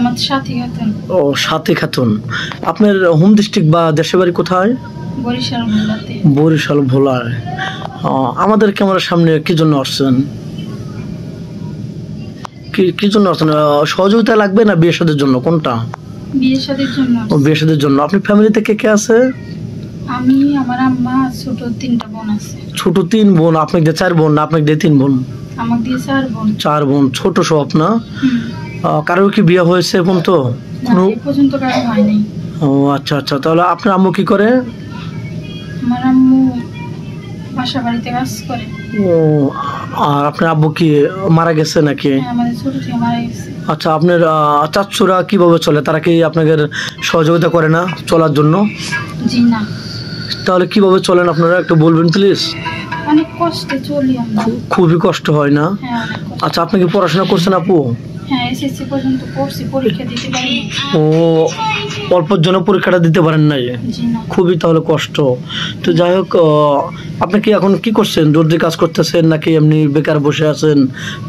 আমার সাথী খাতুন। ও সাথী খাতুন। আপনার home district বা দেশের বাড়ি কোথায়? বরিশাল ভোলাতে। বরিশাল ভোলায়। আমাদের ক্যামেরার সামনে কি জন্য আসছেন? কি জন্য আসছেন? সহযোগিতা লাগবে না বিয়ে শাদীর জন্য, কোনটা? বিয়ে শাদীর জন্য। ও বিয়ে শাদীর জন্য। আপনার ফ্যামিলিতে কে কে আছে? আমি, আমার আম্মা, ছোট 3টা বোন আছে। ছোট 3 বোন। আপনাকে দিয়ে 4 বোন না আপনাকে দিয়ে 3 বোন? আমাকে দিয়ে 4 বোন। 4 বোন, ছোট সব না? কারো কি বিয়ে হয়েছে এখন? তো কোনো পর্যন্ত কারো হয়নি। ও আচ্ছা আচ্ছা। তাহলে আপনার আম্মু কি করে? আমার আম্মু বাসা বাড়িতে কাজ করে। ও, আর আপনার আব্বু কি মারা গেছে নাকি? আমাদের ছোট থেকে মারা গেছে। আচ্ছা, আপনার চাচুরা কিভাবে চলে? তারা কি আপনাদের সহযোগিতা করে না চলার জন্য? জি না। তাহলে কিভাবে চলেন আপনারা একটু বলবেন প্লিজ? অনেক কষ্টে চলি আমরা। খুবই কষ্ট হয় না? হ্যাঁ, অনেক কষ্ট। আচ্ছা, আপনি কি পড়াশোনা করছেন আপু? হ্যাঁ, এসএসসি পর্যন্ত পড়ছি, পরীক্ষা দিতে পারি। ও, অল্পের জন্য পরীক্ষাটা দিতে পারেন নাই? জি না। খুবই তাহলে কষ্ট। তো যাই হোক, আপনি কি এখন কি করছেন? দর্জি কাজ করতেছেন নাকি এমনি বেকার বসে আছেন,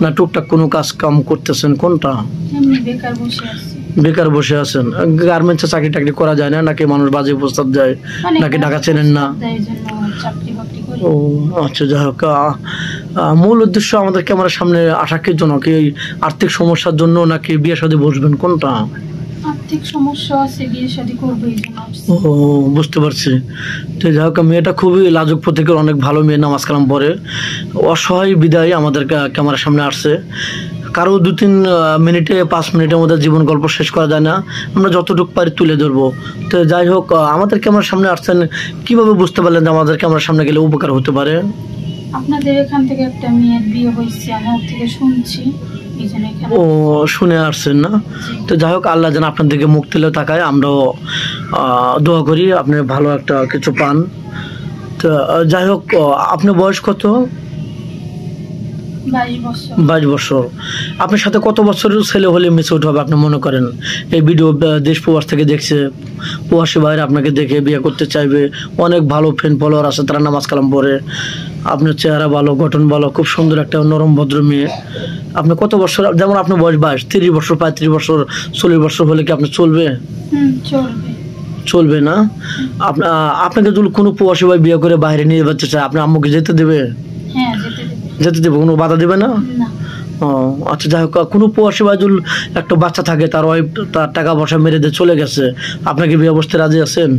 না টুকটাক কোনো কাজ কাম করতেছেন, কোনটা? এমনি বেকার বসে আছি। বেকার বসে আছেন। গার্মেন্টসে চাকরি টাকরি করা যায় না নাকি? মানুষ বাজে প্রস্তাব দেয় নাকি? ঢাকা চেনেন না? ও আচ্ছা, যাই হোক, মূল উদ্দেশ্য আমাদের ক্যামেরার সামনে আসা কি জন্য? কি আর্থিক সমস্যার জন্য নাকি বিয়ে শাদী বসবেন, কোনটা? আর্থিক সমস্যা আছে, বিয়ে শাদী করবো এই জন্য। ও, বুঝতে পারছি। তো যাই হোক, মেয়েটা খুবই লাজুক প্রতীকের, অনেক ভালো মেয়ে, নামাজ কালাম পড়ে। অসহায় বিদায় আমাদের ক্যামেরার সামনে আসছে। কারো 2-3 মিনিটে 5 মিনিটের মধ্যে জীবন গল্প শেষ করা যায় না। আমরা যতটুকু পারি তুলে ধরবো। তো যাই হোক, আমাদের ক্যামেরার সামনে আসছেন, কিভাবে বুঝতে পারলেন যে আমাদের ক্যামেরার সামনে গেলে উপকার হতে পারে? আপনাদের এখান থেকে একটা মেয়ের বিয়ে হয়েছে, আমি ওর থেকে শুনছি। ও, শুনে আসছেন না? তো যাই হোক, আল্লাহ যেন আপনার দিকে মুখ তুলে তাকায়। আমরাও দোয়া করি আপনি ভালো একটা কিছু পান। তো যাই হোক, আপনার বয়স কত? 22 বছর। আপনার সাথে কত বছরের ছেলে হলে মিস আউট হবে আপনি মনে করেন? এই ভিডিও দেশ প্রবাস থেকে দেখছে, প্রবাসী ভাইরা আপনাকে দেখে বিয়ে করতে চাইবে। অনেক ভালো ফ্রেন্ড ফলোয়ার আছে, তারা নামাজ কালাম পড়ে। আপনার চেহারা ভালো, গঠন ভালো, খুব সুন্দর একটা নরম ভদ্র মেয়ে। আপনি কত বছর? যেমন আপনার বয়স 22, 30 বছর, 35 বছর, 40 বছর হলে কি আপনি চলবে? চলবে না? আপনাকে যদি কোনো প্রবাসী ভাই বিয়ে করে বাইরে নিয়ে যেতে চায়, আপনার আম্মুকে যেতে দেবে? হ্যাঁ, যেতে দেবে, কোনো বাধা দেবে না? ও আচ্ছা, যাই হোক, কোনো প্রবাসী ভাই যদি একটা বাচ্চা থাকে, তার ওয়াইফ তার টাকা পয়সা মেরে দিয়ে চলে গেছে, আপনাকে বিয়ে বসতে রাজি আছেন?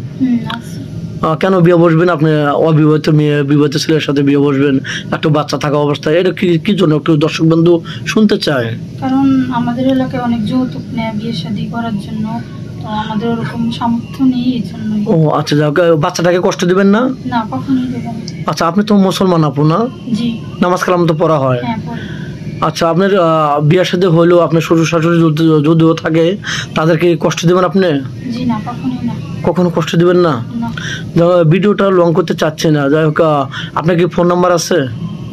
কেন বিয়ে বসবেন? আপনি অবিবাহিত মেয়ে বিবাহিত ছেলের সাথে বিয়ে বসবেন একটা বাচ্চা থাকা অবস্থায়? এটা কি জন্য একটু দর্শক বন্ধু শুনতে চায়। কারণ আমাদের এলাকায় অনেক যৌতুক নেয় বিয়ে শাদী করার জন্য, তো আমাদের ওরকম সামর্থ্য নেই এই জন্য। ও আচ্ছা, যাই হোক, বাচ্চাটাকে কষ্ট দিবেন না? না, কখনোই দেবেন না। আচ্ছা, আপনি তো মুসলমান আপু না? জি। নামাজ কালাম তো পড়া হয়? হ্যাঁ, পড়ি। আচ্ছা, আপনার বিয়ের সাথে হইলেও আপনার শ্বশুর শাশুড়ি যদিও থাকে, তাদেরকে কষ্ট দিবেন আপনি? জি না, কখনোই না। কখনো কষ্ট দিবেন না? ভিডিওটা লং করতে চাচ্ছে না। যাই হোক, আপনার কি ফোন নাম্বার আছে?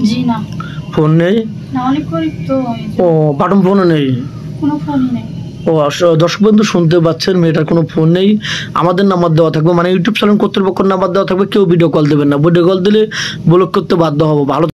জি না। ফোন নেই? না, অনেক গরিব তো। ও, বাটন ফোনও নেই? কোনো ফোনই নেই। ও, দর্শক বন্ধু শুনতে পাচ্ছেন, মেয়েটার কোনো ফোন নেই। আমাদের নাম্বার দেওয়া থাকবে, মানে ইউটিউব চ্যানেল কর্তৃপক্ষের নাম্বার দেওয়া থাকবে। কেউ ভিডিও কল দেবেন না, ভিডিও কল দিলে ব্লক করতে বাধ্য হবো। ভালো।